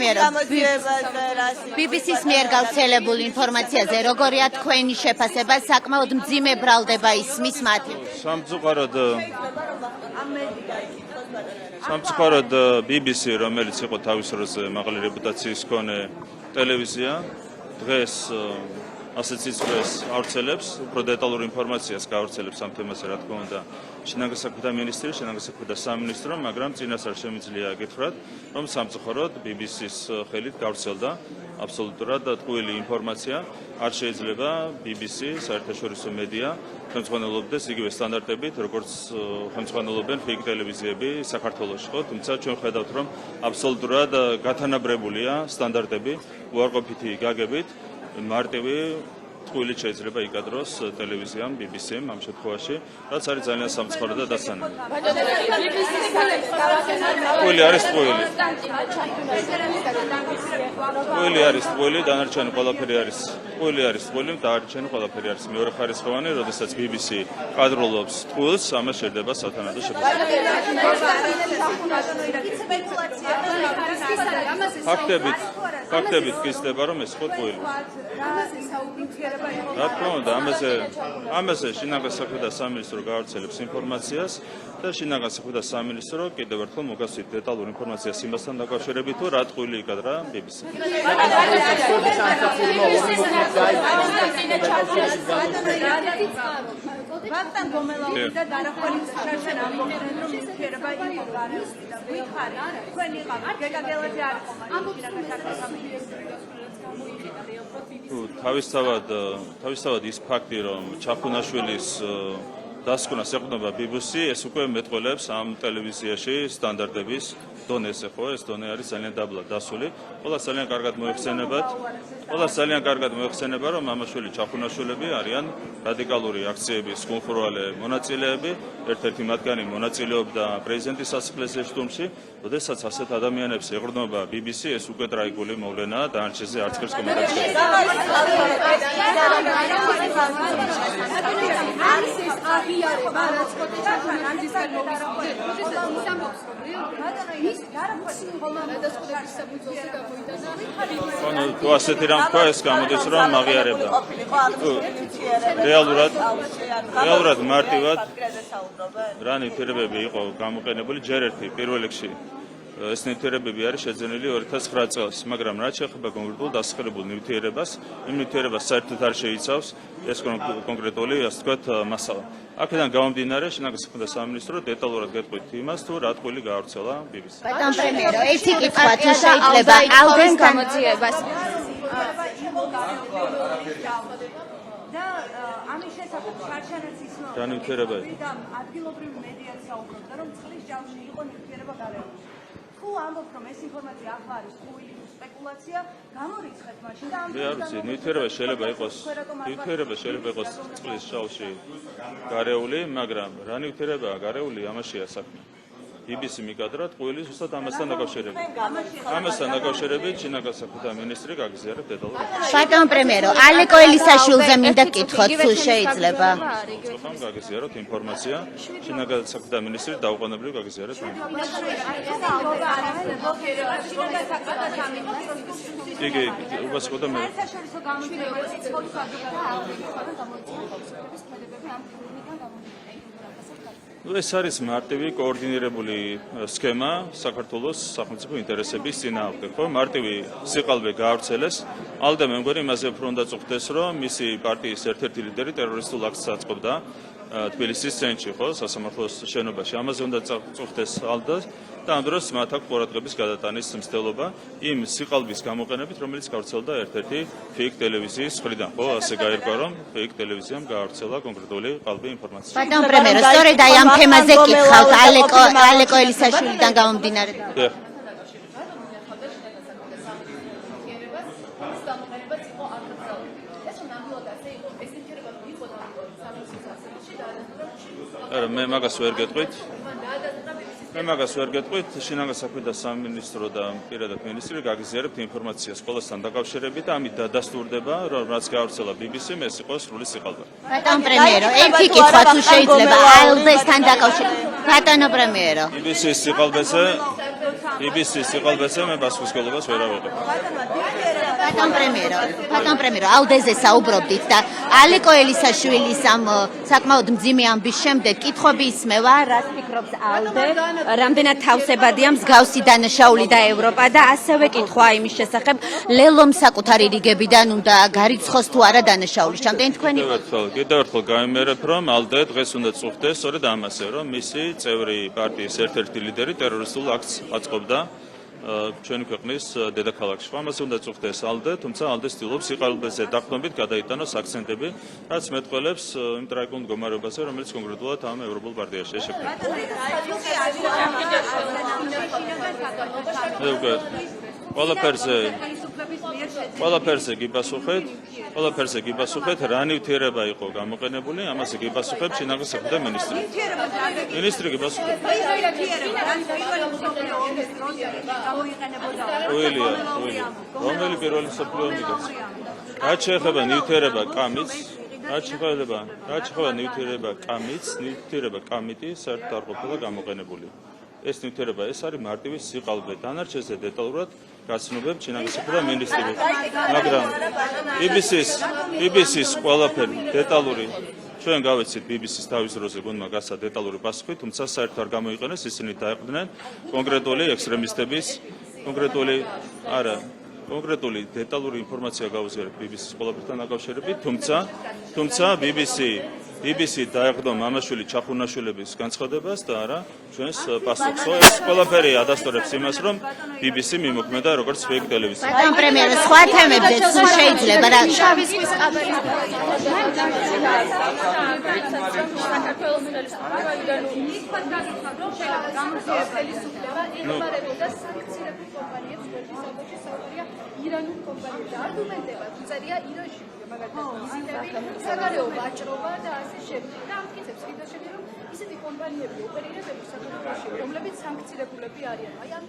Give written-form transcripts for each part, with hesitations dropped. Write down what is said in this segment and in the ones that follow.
პრემიერო, BBC-ს მიერ გავრცელებულ ინფორმაციაზე როგორია თქვენი შეფასება, საკმაოდ მძიმე ბრალდება ისმის მათი. სამწუხაროდ BBC, რომელიც იყო თავის როზე მაღალი რეპუტაციის მქონე ტელევიზია, დღეს ასეთ სიძველეს ავრცელებს, უფრო დეტალურ ინფორმაციას გავრცელებს ამ თემაზე, რა თქმა უნდა, შინაგან საქმეთა მინისტრი, შინაგან საქმეთა სამინისტრო, მაგრამ წინასწარ შემიძლია გითხრათ, რომ სამწუხაროდ BBC-ს ხელით გავრცელდა აბსოლუტურად ტყუილი ინფორმაცია. არ შეიძლება BBC, საერთაშორისო მედია, ხელმძღვანელობდეს იგივე სტანდარტებით, როგორც ხელმძღვანელობენ ფეიქ ტელევიზიები საქართველოში, ხო? თუმცა ჩვენ ხედავთ, რომ აბსოლუტურად გათანაბრებულია სტანდარტები, უარყოფითი გაგებით. მარტივი ტყუილით შეიძლება იკადროს ტელევიზიამ BBC-მ ამ შემთხვევაში, რაც არის ძალიან სამწუხარო და დასანები. ტყუილი არის ტყუილი. ტყუილი არის ტყუილი, დანარჩენი ყველაფერი არის. ტყუილი არის ტყუილი, დანარჩენი ყველაფერი არის მეორე ხარისხოვანი, როდესაც BBC კადროლობს ტყუილს, ამას შეიძლება სათანადო შეფასება. ფაქტებით გიზრდება, რომ ეს ხო ტყუილი. რა თქმა უნდა, ამაზე შინაგან საქმეთა სამინისტრო გავრცელებს ინფორმაციას და შინაგან საქმეთა სამინისტრო კიდევ ერთხელ მოგასვით დეტალურ ინფორმაციას იმასთან დაკავშირებით, თუ რა ტყუილი იკადრა BBC. ვახტანგ გომელაური და დარახველი შარშან ამბობდნენ, რომ ნივთიერება იყო გარეუბნი და ვიხარი, თქვენ იყავით, გეგა გელაძე არ იყო შინაგან საქმეთა სამინისტრო. თავისთავად ის ფაქტი, რომ ჩახუნაშვილის დასკვნა ეყრდნობა BBC, ეს უკვე მეტყველებს ამ ტელევიზიაში სტანდარტების დონეზე, ხო? ეს დონე არის ძალიან დაბლა დასული. ყველას ძალიან კარგად მოეხსენება, რომ მამაშვილი ჩახუნაშვილები არიან რადიკალური აქციების ხუნხურვალე მონაწილეები. ერთ-ერთი მათგანი მონაწილეობდა პრეზიდენტის სასახლეზე შტუმში, როდესაც ასეთ ადამიანებს ეყრდნობა BBC, ეს უკვე ტრაგიკული მოვლენაა, დანარჩენზე არც ხერს კომენტარს თუ ასეთი რამ თქვა, ეს გამოდის, რომ აღიარებდა. რეალურად მარტივად რა ნივთიერებები იყო გამოყენებული ჯერ ერთი პირველ რიგში. ეს ნივთიერებები არის შეძენილი 2009 წელს, მაგრამ რაც შეეხება კონკრეტულ დასახელებულ ნივთიერებას, იმ ნივთიერებას საერთოდ არ შეიცავს ეს კონკრეტული, ასე ვთქვათ, მასალა. აქედან გამომდინარე, შინაგან საქმეთა სამინისტრო დეტალურად გეტყვით იმას, თუ რა ტყუილი გაავრცელა BBC. ბატონ პრემიერო, ერთი კითხვა თუ შეიძლება ალდეს გამოძიებას. და ამის შესახებ შარშანაც ისმევა. რა ნივთიერება? ადგილობრივი მედიაც საუბრობდა, რომ წყლის ჯავში იყო ნივთიერება გარეუბნში. თუ ამბობთ, რომ ეს ინფორმაცია ახლა არის ტყუილი სპეკულაცია, გამორიცხეთ მაშინ და ამ ნივთიერება შეიძლება იყოს წყლის ჯავში გარეული, მაგრამ რა ნივთიერებაა გარეული, ამაშია საქმე. BBC მიკადრა ტყუილი ზუსტად ამასთან დაკავშირებით შინაგან საქმეთა მინისტრი გაგიზიარებს დეტალურად. ბატონ პრემიერო, ალეკო ელისაშვილზე მინდა გკითხოთ, თუ შეიძლება. გაგიზიაროთ ინფორმაცია, შინაგან საქმეთა მინისტრი დაუყოვნებლივ გაგიზიარებს ინფორმაცია. იგი უბრალოდ მე საერთაშორისო გამოცდილებების ცხოვლის ეს არის მარტივი კოორდინირებული სქემა საქართველოს სახელმწიფო ინტერესების წინააღმდეგ, ხო? მარტივი სიყალბე გაავრცელეს. ალდა მე მგონი იმაზე უფრო უნდა წუხდეს, რომ მისი პარტიის ერთ-ერთი ლიდერი ტერორისტულ აქტს აწყობდა თბილისის ცენტრში, ხო, სასამართლოს შენობაში. ამაზე უნდა წუხდეს ალდა და ამ დროს მათ აქვს ყურადღების გადატანის მცდელობა იმ სიყალბის გამოყენებით, რომელიც გავრცელდა ერთ-ერთი ფეიქ ტელევიზიის მხრიდან, ხო? ასე გაირკვა, რომ ფეიქ ტელევიზიამ გაავრცელა კონკრეტული ყალბი ინფორმაცია. ბატონ პრემიერო, სწორედ აი ამ თემაზე გითხავთ, ალეკო ელისაშვილიდან გამომდინარე. მე მაგას ვერ გეტყვით. შინაგან საქმეთა სამინისტრო და პირადად მინისტრი გაგიზიარებთ ინფორმაციას ყველასთან დაკავშირებით და ამით დადასტურდება, რომ რაც გაავრცელა BBC-მ, ეს იყო სრული სიყალბე. ბატონ პრემიერო, ერთი კითხვა თუ შეიძლება ალდესთან დაკავშირებით. ბატონო პრემიერო. BBC-ის სიყალბეზე BBC-ს სიყალბეზე მე პასუხისმგებლობას ვერ ავიღებ. ბატონ პრემიერო, ალდეზე საუბრობდით და ალეკო ელისაშვილის ამ საკმაოდ მძიმე ამბის შემდეგ კითხვები ისმევა, რას ფიქრობს ალდე, რამდენად თავსებადია მსგავსი დანაშაული და ევროპა და ასევე კითხვა იმის შესახებ, ლელომ საკუთარი რიგებიდან უნდა გარიცხოს თუ არა დანაშაული. Რამდენი თქვენი კიდევ ერთხელ გაიმერებ, რომ ალდე დღეს უნდა წუხდეს სწორედ ამაზე, რომ მისი წევრი პარტიის ერთ-ერთი ლიდერი ტერორისტულ აქტს აწყობდა ჩვენი ქვეყნის დედაქალაქში. ამაზე უნდა წუხდეს ალდე, თუმცა ალდე ცდილობს სიყალბეზე დაყრდნობით გადაიტანოს აქცენტები, რაც მეტყველებს იმ ტრაგიკულ მდგომარეობაზე, რომელიც კონკრეტულად ამ ევროპულ პარტიაში შექმნილია. ყველაფერზე გიპასუხეთ, რა ნივთიერება იყო გამოყენებული, ამაზე გიპასუხებს შინაგან და მინისტრი. მინისტრი გიპასუხებს. რომელი პირველი მსოფლიო ომი გახდა? რაც შეეხება ნივთიერება კამიტი საერთოდ არ ყოფილა გამოყენებული. ეს ნივთიერება ეს არის მარტივი სიყალბე. დანარჩენზე დეტალურად გაცნობებ შინაგან და მინისტრი. მაგრამ BBC-ს ყველაფერი დეტალური ჩვენ გავეცით BBC-ს თავის დროზე გუნდმა გასცა დეტალური პასუხი, თუმცა საერთოდ არ გამოიყენეს, ისინი დაეყრდნენ კონკრეტული ექსტრემისტების კონკრეტული დეტალური ინფორმაცია გავუზიარეთ BBC-ს ყველაფერთან დაკავშირებით, თუმცა BBC დაეყრდო მამაშვილი ჩახუნაშვილების განცხადებას და არა ჩვენს პასუხს. ეს ყველაფერი ადასტურებს იმას, რომ BBC მიმოქმედა როგორც fake ტელევიზია. ბატონ პრემიერო, სხვა თემებზე თუ შეიძლება რა შავის ზღვის კაბელი ირანულ კომპანიებს არგუმენტება თუ წერია ირანში მაგალითად ვიზიტები საგარეო ვაჭრობა და ასე შემდეგ და ამტკიცებს კიდევ შემდეგ რომ ისეთი კომპანიები ოპერირებენ საქართველოში რომლებიც სანქცირებულები არიან აი ამ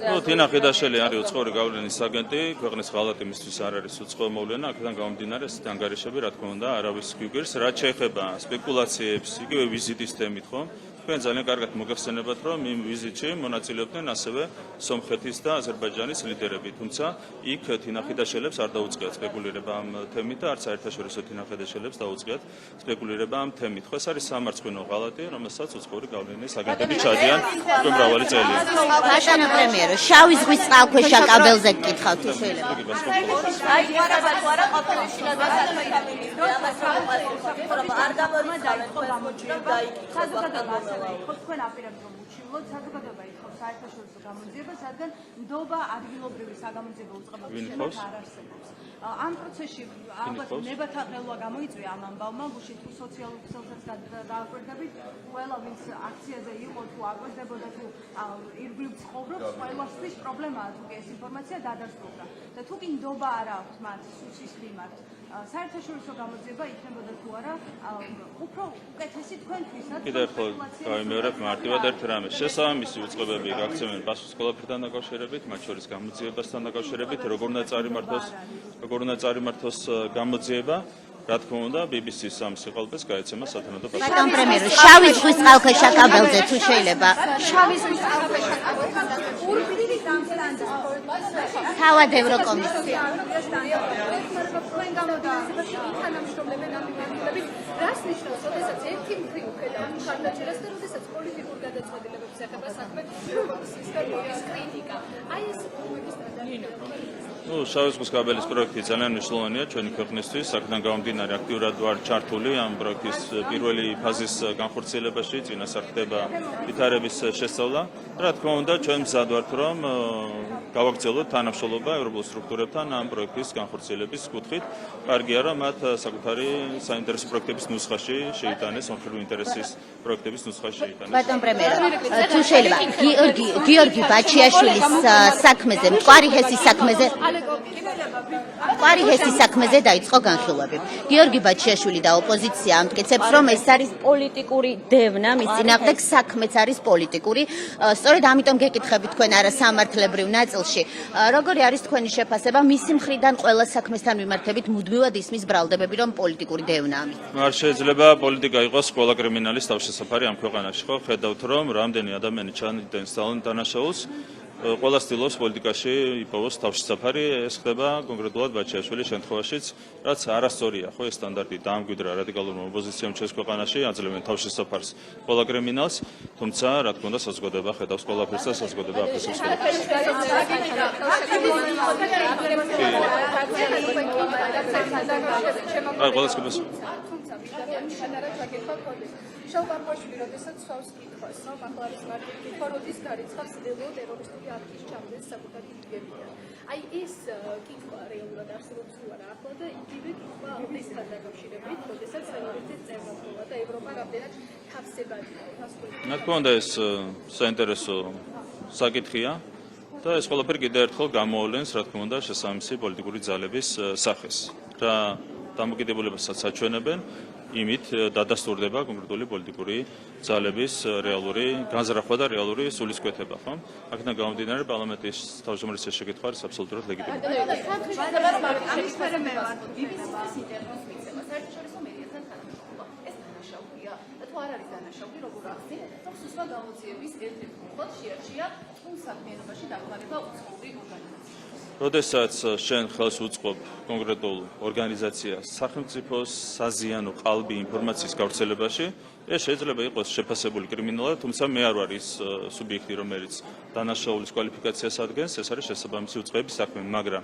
ნუ თინა ხიდაშელი არის უცხოური გავლენის აგენტი ქვეყნის ღალატებისთვის არ არის უცხო მოვლენა აქედან გამომდინარე ეს ანგარიშები რა თქმა უნდა არავის გვიგირს რაც შეეხება სპეკულაციებს იგივე ვიზიტის თემით ხო თქვენ ძალიან კარგად მოგეხსენებათ რომ იმ ვიზიტში მონაწილეობდნენ ასევე სომხეთის და აზერბაიჯანის ლიდერები თუმცა იქ თინა ხიდაშელებს არ დაუწყიათ სპეკულირება ამ თემით და არც საერთაშორისო თინა ხიდაშელებს დაუწყიათ სპეკულირება ამ თემით ხო ეს არის სამარცხვინო ღალატი რომელსაც უცხოური გავლენის აგენტები ჩადიან უკვე მრავალი წელია ბატონო პრემიერო შავი ზღვის წყალქვეშა კაბელზე გკითხავთ თუ შეიძლება აი არა ყოფილი შინაგან არ გამომიძალე საზოგადოება თქვენ აპირებთ რომ უჩივლოთ საზოგადოება ითხოვს საერთაშორისო გამოძიებას რადგან ნდობა ადგილობრივი საგამოძიებო უწყებების არ არსებობს ამ პროცესში ალბათ ნებათა ყელვა გამოიწვია ამ ამბავმა გუშინ თუ სოციალურ ქსელსაც დააკვირდებით ყველა ვინც აქციაზე იყო თუ აკვირდებოდა თუ ირგვლივ ცხოვრობს ყველასთვის პრობლემაა თუ ეს ინფორმაცია დადასტურდა და თუ კი ნდობა არ აქვს მათ სუცის მიმართ საერთაშორისო გამოძიება იქნებოდა თუ არა უფრო უკეთესი თქვენთვისაც კიდევ ერთხელ გავიმეორებ მარტივად ერთ რამეს შესაბამისი უწყებები გაქცევენ პასუხს ყველაფერთან დაკავშირებით მათ შორის გამოძიებასთან დაკავშირებით როგორ უნდა წარიმართოს გამოძიება რა თქმა უნდა BBC-ს ამ სიყალბეს გაეცემა სათანადო პასუხი ბატონ პრემიერო შავი ზღვის წყალქვეშა კაბელზე თუ შეიძლება შავი ზღვის წყალქვეშა კაბელზე თავად ევროკომისია თქვენ თანამშრომლებენ ამ მიმართულებით რას ნიშნავს როდესაც ერთი მხრივ ხედავთ მხარდაჭერას და როდესაც პოლიტიკურ გადაწყვეტილებებს ეხება საქმე როგორც სისტემის კრიტიკა აი ეს მომების ნუ შავი ზღვის კაბელის პროექტი ძალიან მნიშვნელოვანია ჩვენი ქვეყნისთვის აქედან გამომდინარე აქტიურად ვარ ჩართული ამ პროექტის პირველი ფაზის განხორციელებაში წინასწარ ხდება ვითარების შესწავლა რა თქმა უნდა ჩვენ მზად ვართ რომ გავაგრძელოთ თანამშრომლობა ევროპულ სტრუქტურებთან ამ პროექტის განხორციელების კუთხით. კარგია რომ მათ საკუთარი საინტერესო პროექტების ნუსხაში შეიტანეს, სამხედრო ინტერესის პროექტების ნუსხაში შეიტანეს. ბატონ პრემიერო, თუ შეიძლება გიორგი ბაჩიაშვილის საქმეზე, მტკვარი ჰესის საქმეზე ალეკო ყვარი ჰესის საქმეზე დაიწყო განხილვები. გიორგი ბაჩიაშვილი და ოპოზიცია ამტკიცებს, რომ ეს არის პოლიტიკური დევნა, მის წინააღმდეგ საქმეც არის პოლიტიკური. სწორედ ამიტომ გეკითხებით თქვენ არასამართლებრივ ნაწილში, როგორი არის თქვენი შეფასება მისი მხრიდან ყველა საქმესთან მიმართებით მუდმივად ისმის ბრალდებები, რომ პოლიტიკური დევნაა. არ შეიძლება პოლიტიკა იყოს ყველა კრიმინალის თავშესაფარი ამ ქვეყანაში, ხო? ხედავთ, რომ რამდენი ადამიანი ჩანიდენს დანაშაულს, ყველა ცდილობს პოლიტიკაში იპოვოს თავშესაფარი, ეს ხდება კონკრეტულად ბაჩიაშვილის შემთხვევაშიც, რაც არასწორია, ხო, ეს სტანდარტი დაამკვიდრა რადიკალურმა ოპოზიციამ ჩვენს ქვეყანაში, აძლევენ თავშესაფარს ყველა კრიმინალს, თუმცა, რა თქმა უნდა, საზოგადოება ხედავს ყველაფერს და საზოგადოება აფასებს ყველაფერს. აი, ყველას კეთებს. შალბარბაშვილი, როდესაც სვავს კითხვას, ახლა არის მარტო კითხვა, როდის გარიცხავს იდეოლოგიურ ტერორისტული აქტის ჩამდეს საკუთარი იგებია. აი ეს კითხვა რეალურად არსებობს თუ არა ახლა და იგივე კითხვა ალდესთან დაკავშირებით, როდესაც ტერორისტის წევრობა და ევროპა რამდენად თავსებადია. რა თქმა უნდა, ეს საინტერესო საკითხია და ეს ყველაფერი კიდევ ერთხელ გამოავლენს, რა თქმა უნდა, შესაბამისი პოლიტიკური ძალების სახეს. რა დამოკიდებულებასაც აჩვენებენ, იმით დადასტურდება კონკრეტული პოლიტიკური ძალების რეალური განზრახვა და რეალური სულისკვეთება, ხო? აქედან გამომდინარე, პარლამენტის თავმჯდომარის შეკითხვა არის აბსოლუტურად ლეგიტიმური. როდესაც შენ ხელს უწყობ კონკრეტულ ორგანიზაციას სახელმწიფოს საზიანო ყალბი ინფორმაციის გავრცელებაში, ეს შეიძლება იყოს შეფასებული კრიმინალად, თუმცა მე არ ვარ ის სუბიექტი, რომელიც დანაშაულის კვალიფიკაციას ადგენს, ეს არის შესაბამისი უწყების საქმე, მაგრამ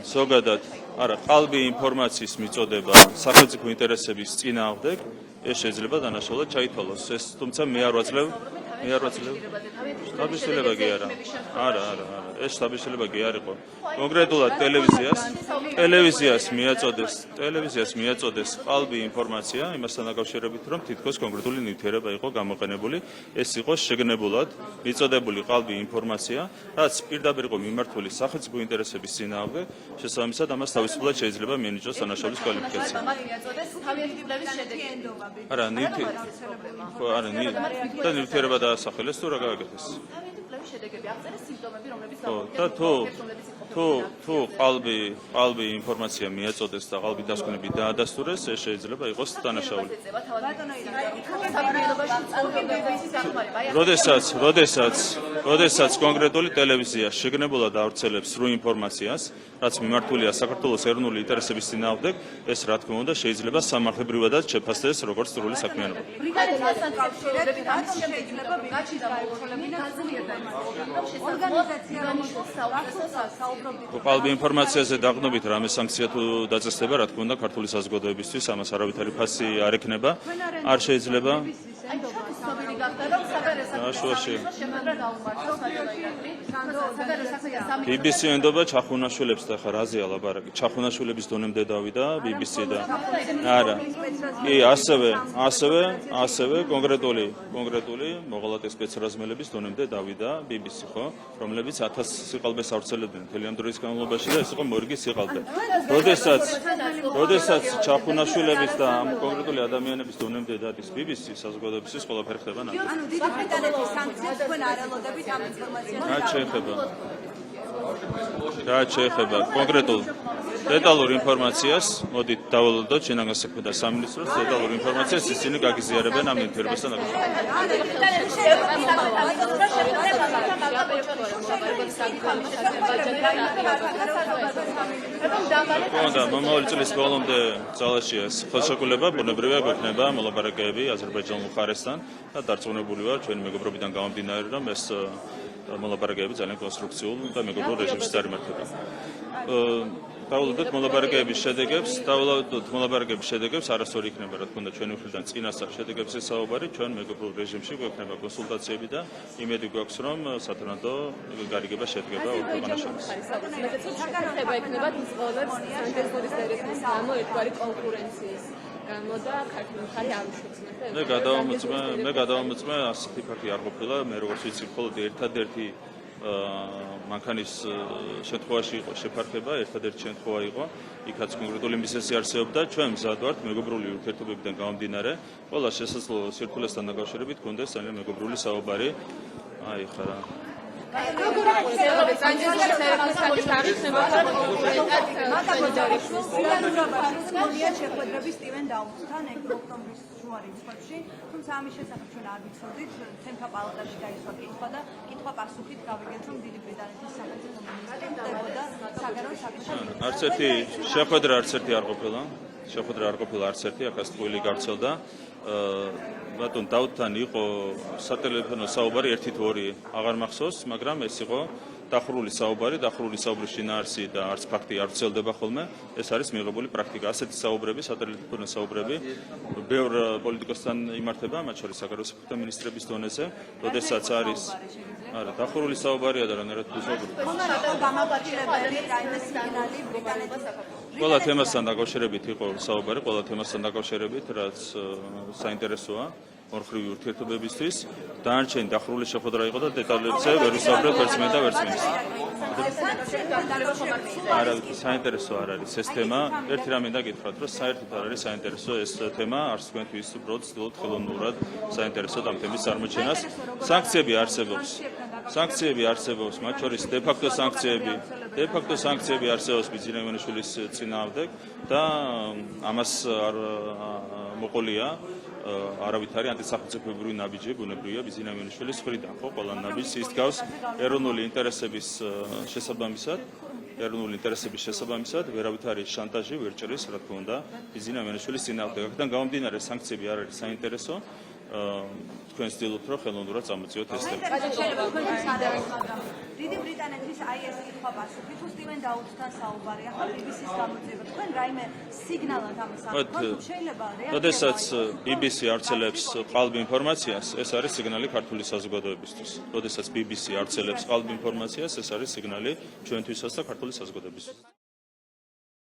ზოგადად, არა, ყალბი ინფორმაციის მიწოდება სახელმწიფო ინტერესების წინააღმდეგ, ეს შეიძლება დანაშაულად ჩაითვალოს. ეს თუმცა მე არ ვაძლევ შტაბის-შვილება კი არა. არა, ეს შტაბის-შვილება კი არ იყო. კონკრეტულად ტელევიზიას მიაწოდეს ყალბი ინფორმაცია იმასთან დაკავშირებით, რომ თითქოს კონკრეტული ნივთიერება იყო გამოყენებული, ეს იყო შეგნებულად მიწოდებული ყალბი ინფორმაცია, რაც პირდაპირ იყო მიმართული სახელმწიფო ინტერესების წინააღმდეგ, შესაბამისად ამას თავისუფლად შეიძლება მიენიჭოს დანაშაულის კვალიფიკაცია. არა, და ნივთიერება დაასახელეს თუ რა გააკეთეს. და თუ ყალბი ინფორმაცია მიაწოდეს და ყალბი დასკვნები დაადასტურეს, ეს შეიძლება იყოს დანაშაული. როდესაც კონკრეტული ტელევიზია შეგნებულად ავრცელებს სრულ ინფორმაციას, რაც მიმართულია საქართველოს ეროვნული ინტერესების წინააღმდეგ, ეს რა თქმა უნდა შეიძლება სამართლებრივადაც შეფასდეს როგორც სრული საქმიანობა. ყალბი ინფორმაციაზე დაყნობით რამე სანქცია თუ დაწესდება, რა თქმა უნდა, ქართული საზოგადოებისთვის ამას არავითარი ფასი არ ექნება, არ შეიძლება. BBC ენდობა ჩახუნაშვილებს და ხა რაზეა ლაპარაკი? ჩახუნაშვილების დონემდე დავიდა BBC და არა. კი, ასევე კონკრეტული მოღალატე სპეცრაზმელების დონემდე დავიდა BBC, ხო? რომლებიც 1000 სიყალბეს ავრცელებდნენ მთელი ამ დროის განმავლობაში და ეს იყო მორგის სიყალბე. როდესაც ჩახუნაშვილების და ამ კონკრეტული ადამიანების დონემდე დადის BBC, საზოგადოებისთვის ყველაფერი ხდება ნაკლებად. რაც შეეხება კონკრეტულ დეტალურ ინფორმაციას, მოდით დავალოდოთ შინაგან საქმეთა სამინისტროს დეტალურ ინფორმაციას ისინი გაგიზიარებენ ამ ინტერვიუსთან დაკავშირებით. მომავალი წლის ბოლომდე ძალაშია ხელშეკრულება, ბუნებრივია გვექნება მოლაპარაკებები აზერბაიჯანულ მხარესთან და დარწმუნებული ვარ ჩვენი მეგობრობიდან გამომდინარე, რომ ეს მოლაპარაკებები ძალიან კონსტრუქციულ და მეგობრულ რეჟიმში წარიმართება. დავალოდოთ მოლაპარაკებების შედეგებს არასწორი იქნება, რა თქმა უნდა, ჩვენი მხრიდან წინასწარ შედეგებზე საუბარი, ჩვენ მეგობრულ რეჟიმში გვექნება კონსულტაციები და იმედი გვაქვს, რომ სათანადო გარიგება შედგება ორ ქვეყანას შორის. იქნება თვითმფრინავის სანქტ-პეტერბურგის დირექტორის გამო ერთგვარი კონკურენციის გამო და ქართული მხარე არ უშუქს. მე გადავამოწმე ასეთი ფაქტი არ ყოფილა, მე როგორც ვიცი, მხოლოდ ერთადერთი მანქანის შემთხვევაში იყო შეფარხება, ერთადერთი შემთხვევა იყო, იქაც კონკრეტული მიზეზი არსებობდა, ჩვენ მზად ვართ მეგობრული ურთიერთობებიდან გამომდინარე, ყველა შესაძლო სირთულესთან დაკავშირებით გქონდეს ძალიან მეგობრული საუბარი. აი ხა რა. შეხვედრები სტივენ დაუცთან ოქტომბრის ჯვარი მსხვერპლში, თუმცა ამის შესახებ ჩვენ არ ვიცოდით, თემთა პალატაში გაისვა კითხვა და კითხვა-პასუხით გავიგეთ, რომ დიდი ბრიტანეთის სახელმწიფო მინისტრი ხდებოდა საგარეო საქმეთა არც ერთი შეხვედრა არც ერთი არ ყოფილა. შეხვედრა არ ყოფილა არც ერთი, აქაც ტყუილი გავრცელდა. ბატონ დაუდთან იყო სატელეფონო საუბარი 1-2 აღარ მახსოვს, მაგრამ ეს იყო დახურული საუბარი, დახურული საუბრის შინაარსი და არც ფაქტი არ ვრცელდება ხოლმე. ეს არის მიღებული პრაქტიკა. ასეთი საუბრები, სატელეფონო საუბრები ბევრ პოლიტიკოსთან იმართება, მათ შორის საგარეო საქმეთა მინისტრების დონეზე, როდესაც არის არა, დახურული საუბარია და რანაირად გულისხმობ. ყველა თემასთან დაკავშირებით იყო საუბარი, ყველა თემასთან დაკავშირებით, რაც საინტერესოა ორხრივი ურთიერთობებისთვის. დანარჩენი დახურული შეხვედრა იყო და დეტალებზე ვერ ვისაუბრებთ ვერც მე და ვერც მინისტრი. არა, საინტერესო არ არის ეს თემა. ერთი რამე დაგითხრათ, რომ საერთოდ არ არის საინტერესო ეს თემა, არც თქვენთვის უბრალოდ ცდილობთ ხელოვნურად საინტერესოდ ამ თემის წარმოჩენას. სანქციები არსებობს, მათ შორის დე-ფაქტო სანქციები არსებობს ბიზნეს ივანიშვილის წინააღმდეგ და ამას არ მოყოლია არავითარი ანტისახელმწიფოებრივი ნაბიჯი ბუნებრივია ბიზნეს ივანიშვილის მხრიდან, ხო, ყველა ნაბიჯს ის გავს ეროვნული ინტერესების შესაბამისად, ვერავითარი შანტაჟი ვერ ჭრის, რა თქმა უნდა, ბიზნეს ივანიშვილის წინააღმდეგ. აქედან გამომდინარე, სანქციები არ არის საინტერესო. თქვენ ცდილობთ, რომ ხელოვნურად წამოწიოთ ეს თემა. დიდი ბრიტანეთის აი ეს კითხვა-პასუხი თუ სტივენ დაუცთან საუბარი, ახლა BBC-ს გამოძიება. თქვენ რაიმე სიგნალად ამას აღქვათ, შეიძლება რეაგირება? როდესაც BBC ავრცელებს ყალბ ინფორმაციას, ეს არის სიგნალი ქართული საზოგადოებისთვის. როდესაც BBC ავრცელებს ყალბ ინფორმაციას, ეს არის სიგნალი ჩვენთვისაც და ქართული საზოგადოებისთვის.